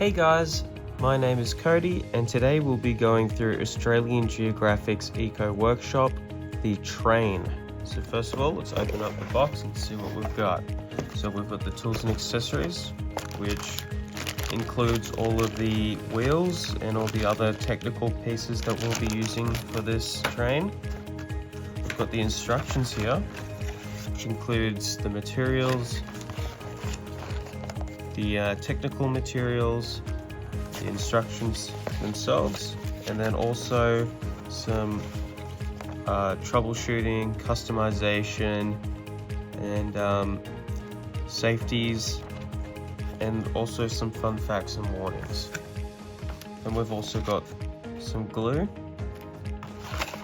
Hey guys, my name is Cody and today we'll be going through Australian Geographic's Eco Workshop, the train. So first of all, let's open up the box and see what we've got. So we've got the tools and accessories, which includes all of the wheels and all the other technical pieces that we'll be using for this train. We've got the instructions here, which includes the materials, the technical materials, the instructions themselves, and then also some troubleshooting, customization, and safeties, and also some fun facts and warnings. And we've also got some glue,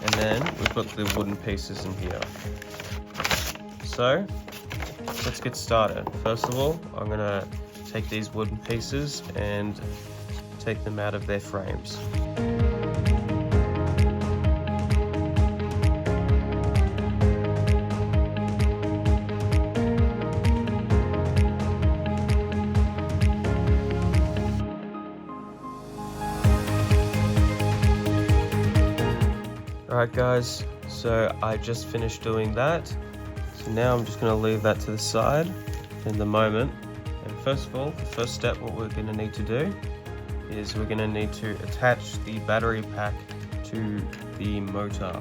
and then we've got the wooden pieces in here. So let's get started. First of all, I'm gonna take these wooden pieces and take them out of their frames. Alright guys, so I just finished doing that. So now I'm just going to leave that to the side in the moment. And first of all, the first step, what we're going to need to do is we're going to need to attach the battery pack to the motor.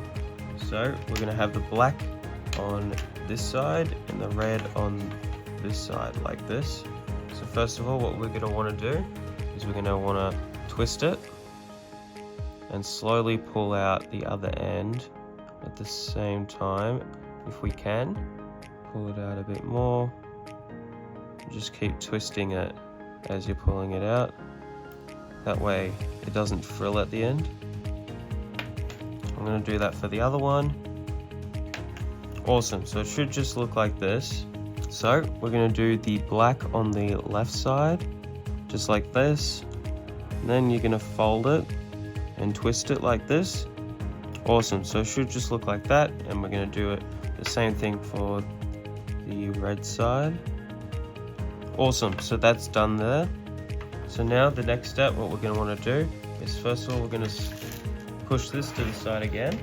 So we're going to have the black on this side and the red on this side, like this. So first of all, what we're going to want to do is we're going to want to twist it and slowly pull out the other end at the same time. If we can, pull it out a bit more. Just keep twisting it as you're pulling it out. That way it doesn't frill at the end. I'm going to do that for the other one. Awesome, so it should just look like this. So we're going to do the black on the left side, just like this. And then you're going to fold it and twist it like this. Awesome, so it should just look like that. And we're going to do it the same thing for the red side. Awesome, so that's done there. So now the next step, what we're going to want to do is first of all, we're going to push this to the side again,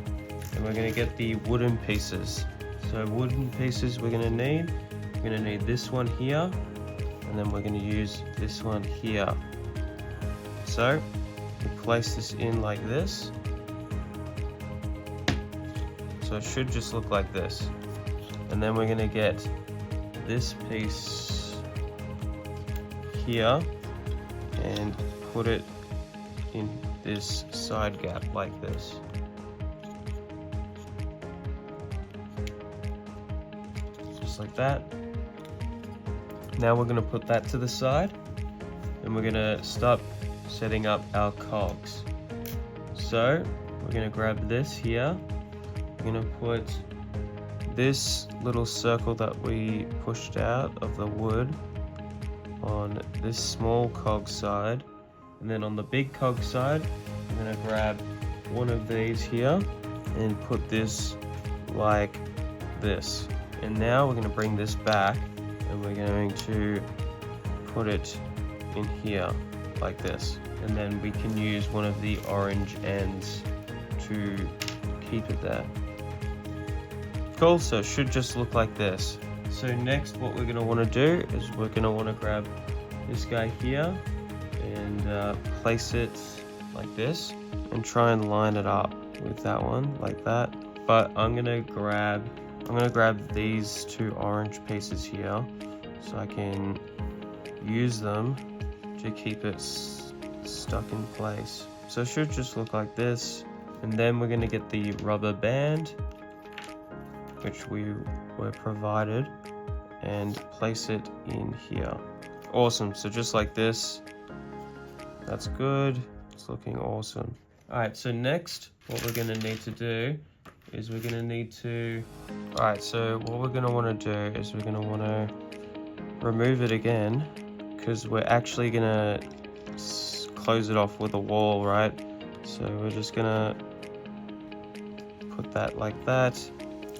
and we're going to get the wooden pieces. So wooden pieces we're going to need this one here, and then we're going to use this one here. So we place this in like this. So it should just look like this. And then we're going to get this piece here and put it in this side gap like this. Just like that. Now we're going to put that to the side and we're going to start setting up our cogs. So we're going to grab this here. We're going to put this little circle that we pushed out of the wood on this small cog side, and then on the big cog side I'm going to grab one of these here and put this like this. And now we're going to bring this back and we're going to put it in here like this, and then we can use one of the orange ends to keep it there. Cool, so it should just look like this. So next what we're going to want to do is we're going to want to grab this guy here and place it like this and try and line it up with that one like that. But I'm going to grab these two orange pieces here so I can use them to keep it stuck in place. So it should just look like this, and then we're going to get the rubber band, which we were provided, and place it in here. Awesome, so just like this. That's good, it's looking awesome. Alright, so next what we're going to need to do is we're going to need to, alright, so what we're going to want to do is we're going to want to remove it again, because we're actually going to close it off with a wall, right? So we're just going to put that like that.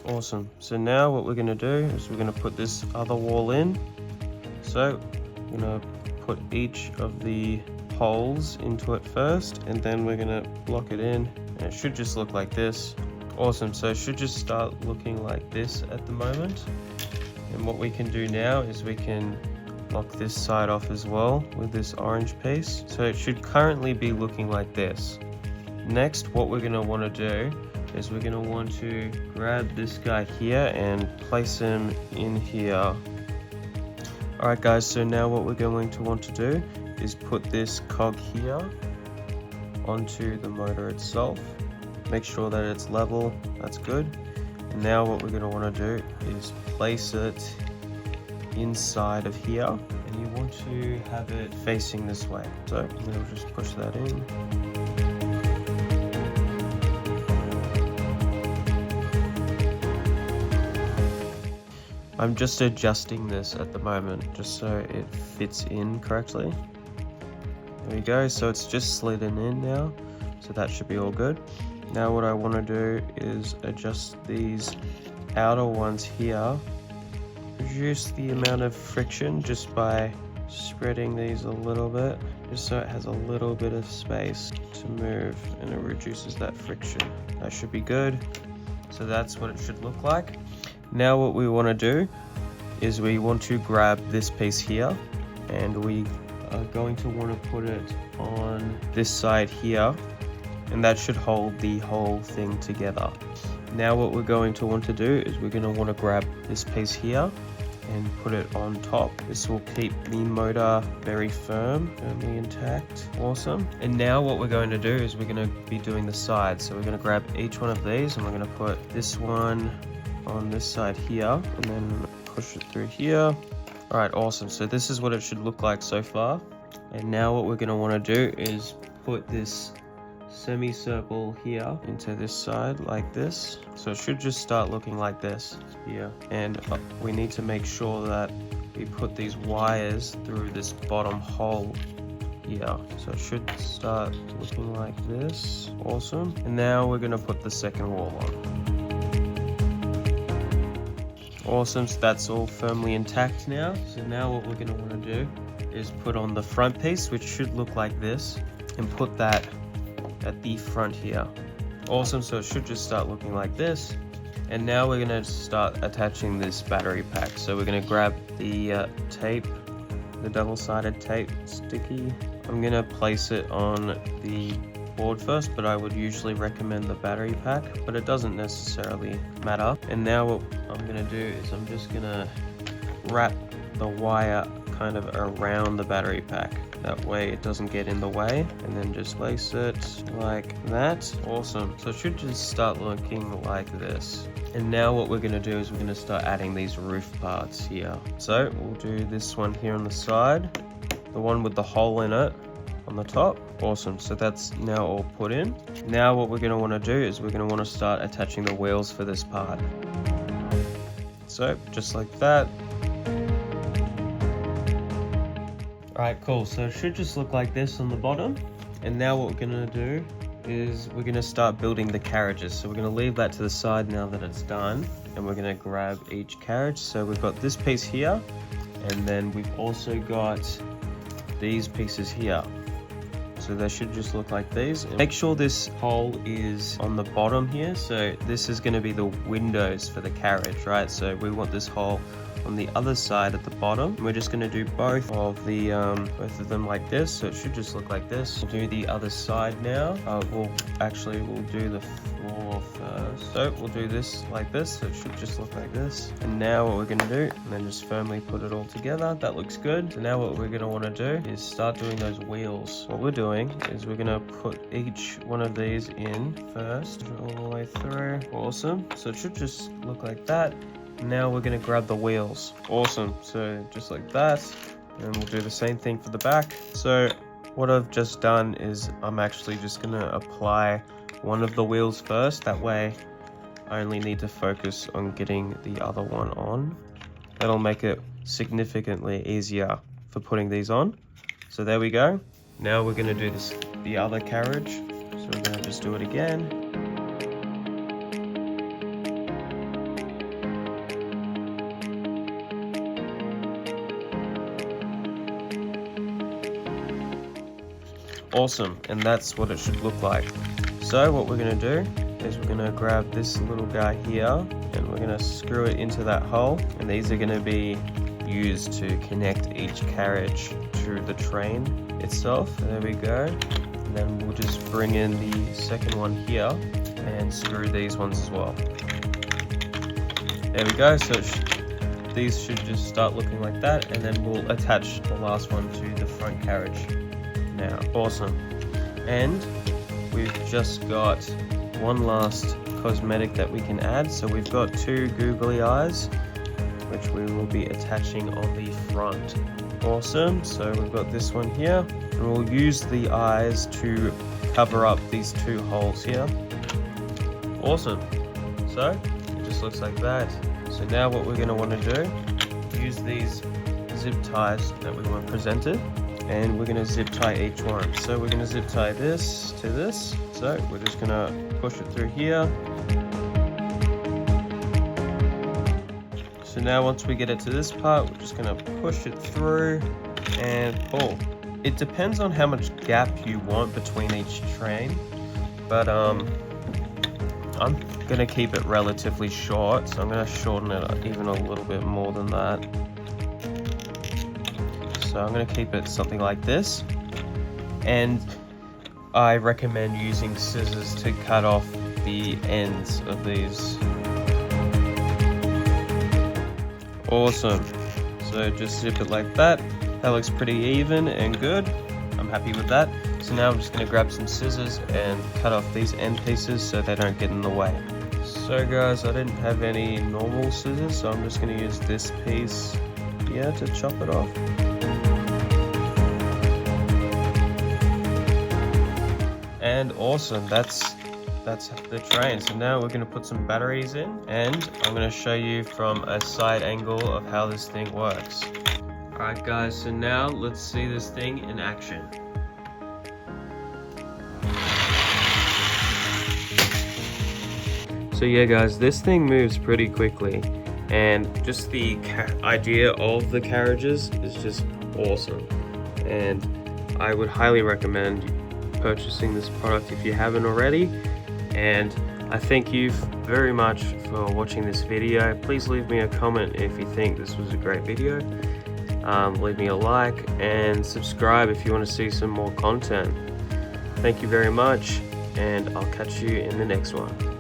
Awesome, so now what we're going to do is we're going to put this other wall in. So I'm going to put each of the holes into it first, and then we're gonna block it in, and it should just look like this. Awesome, so it should just start looking like this at the moment. And what we can do now is we can block this side off as well with this orange piece. So it should currently be looking like this. Next, what we're gonna wanna do is we're gonna want to grab this guy here and place him in here. Alright guys, so now what we're going to want to do is put this cog here onto the motor itself. Make sure that it's level, that's good. And now what we're going to want to do is place it inside of here, and you want to have it facing this way. So we'll just push that in. I'm just adjusting this at the moment just so it fits in correctly. There we go, so it's just slidden in now, so that should be all good. Now what I want to do is adjust these outer ones here, reduce the amount of friction just by spreading these a little bit, just so it has a little bit of space to move, and it reduces that friction. That should be good. So that's what it should look like. Now what we want to do is we want to grab this piece here, and we are going to want to put it on this side here, and that should hold the whole thing together. Now what we're going to want to do is we're going to want to grab this piece here and put it on top. This will keep the motor very firmly intact. Awesome. And now what we're going to do is we're going to be doing the sides. So we're going to grab each one of these, and we're going to put this one on this side here, and then push it through here. All right, awesome. So this is what it should look like so far. And now what we're going to want to do is put this semicircle here into this side like this. So it should just start looking like this here. And we need to make sure that we put these wires through this bottom hole here. So it should start looking like this. Awesome. And now we're going to put the second wall on. Awesome, so that's all firmly intact now. So now what we're going to want to do is put on the front piece, which should look like this, and put that at the front here. Awesome, so it should just start looking like this. And now we're going to start attaching this battery pack. So we're going to grab the tape, the double-sided tape sticky. I'm going to place it on the board first, but I would usually recommend the battery pack, but it doesn't necessarily matter. And now what I'm going to do is I'm just going to wrap the wire kind of around the battery pack. That way it doesn't get in the way, and then just place it like that. Awesome. So it should just start looking like this. And now what we're going to do is we're going to start adding these roof parts here. So we'll do this one here on the side, the one with the hole in it on the top. Awesome, so that's now all put in. Now what we're going to want to do is we're going to want to start attaching the wheels for this part. So just like that. Alright, cool, so it should just look like this on the bottom. And now what we're going to do is we're going to start building the carriages. So we're going to leave that to the side now that it's done, and we're going to grab each carriage. So we've got this piece here, and then we've also got these pieces here. So they should just look like these. Make sure this hole is on the bottom here. So this is going to be the windows for the carriage, right? So we want this hole on the other side at the bottom. We're just going to do both of them like this. So it should just look like this. We'll do the other side now. We'll do the floor first. So we'll do this like this. So it should just look like this. And now what we're going to do, and then just firmly put it all together. That looks good. So now what we're going to want to do is start doing those wheels. What we're doing is we're going to put each one of these in first, all the way through. Awesome. So it should just look like that. Now we're going to grab the wheels. Awesome. So just like that, and we'll do the same thing for the back. So what I've just done is I'm actually just going to apply one of the wheels first. That way I only need to focus on getting the other one on. That'll make it significantly easier for putting these on. So there we go. Now we're going to do the other carriage. So we're going to just do it again. Awesome, and that's what it should look like. So what we're going to do is we're going to grab this little guy here and we're going to screw it into that hole, and these are going to be used to connect each carriage to the train itself. There we go. And then we'll just bring in the second one here and screw these ones as well. There we go. So these should just start looking like that, and then we'll attach the last one to the front carriage now. Awesome. And we've just got one last cosmetic that we can add. So we've got two googly eyes, which we will be attaching on the front. Awesome. So we've got this one here, and we'll use the eyes to cover up these two holes here. Awesome. So it just looks like that. So now what we're going to want to do, use these zip ties that we want presented, and we're going to zip tie each one. So we're going to zip tie this to this. So we're just going to push it through here. So now once we get it to this part, we're just going to push it through and pull. It depends on how much gap you want between each train, but I'm going to keep it relatively short, so I'm going to shorten it even a little bit more than that. So I'm going to keep it something like this, and I recommend using scissors to cut off the ends of these. Awesome. So just zip it like that. That looks pretty even and good. I'm happy with that. So now I'm just going to grab some scissors and cut off these end pieces so they don't get in the way. So guys, I didn't have any normal scissors, so I'm just going to use this piece here to chop it off. And awesome, that's the train. So now we're going to put some batteries in, and I'm going to show you from a side angle of how this thing works. Alright guys, so now let's see this thing in action. So yeah guys, this thing moves pretty quickly, and just the idea of the carriages is just awesome, and I would highly recommend purchasing this product if you haven't already. And I thank you very much for watching this video. Please leave me a comment if you think this was a great video. Leave me a like and subscribe if you want to see some more content. Thank you very much, and I'll catch you in the next one.